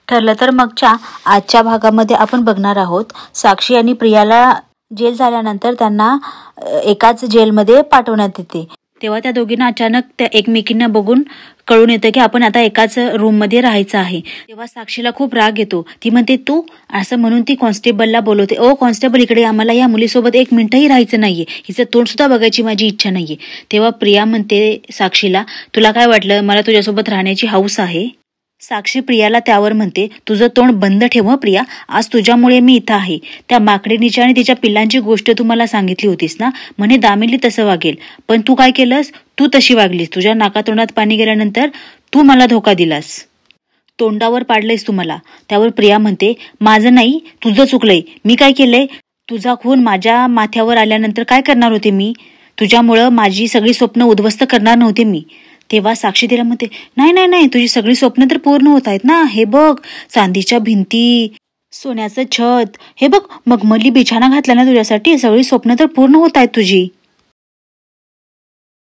ठरलं तर मगच्या आजच्या भागामध्ये आपण बघणार आहोत साक्षी आणि प्रियाला जेल झाल्यानंतर त्यांना एकाच जेलमध्ये पाठवण्यात येते। तेव्हा त्या दोघींना अचानक त्या एकमेकींना बघून कळून येतं की आपण आता एकाच रूममध्ये राहायचं आहे। तेव्हा साक्षीला खूप राग येतो। ती म्हणते तू असं म्हणून ती कॉन्स्टेबलला बोलवते, ओ कॉन्स्टेबल इकडे, आम्हाला या मुलीसोबत एक मिनिटही राहायचं नाहीये, हिचं तोंड सुद्धा बघायची माझी इच्छा नाहीये। तेव्हा प्रिया म्हणते साक्षीला, तुला काय वाटलं मला तुझ्यासोबत राहण्याची हौस आहे? साक्षी प्रियाला त्यावर म्हणते, तुझं तोंड बंद ठेव प्रिया, आज तुझ्यामुळे मी इथं आहे। त्या माकडिणीची आणि तिच्या पिल्लांची गोष्ट तू मला सांगितली होतीस ना, म्हणे दामिनी तसं वागेल, पण तू काय केलंस? तू तशी वागलीस। तुझ्या नाकातोंडात पाणी गेल्यानंतर तू मला धोका दिलास, तोंडावर पाडलंयस तू मला। त्यावर प्रिया म्हणते, माझं नाही तुझं चुकलंय, मी काय केलंय? तुझा खून माझ्या माथ्यावर आल्यानंतर काय करणार होते मी? तुझ्यामुळं माझी सगळी स्वप्न उद्ध्वस्त करणार नव्हते मी। तेव्हा साक्षी तिला म्हणते, नाही नाही नाही, तुझी सगळी स्वप्न तर पूर्ण होत आहेत ना, हे बघ चांदीच्या भिंती, सोन्याचं छत, हे बघ मगमली बिछाना घातला ना तुझ्यासाठी, सगळी स्वप्न तर पूर्ण होत आहेत तुझी।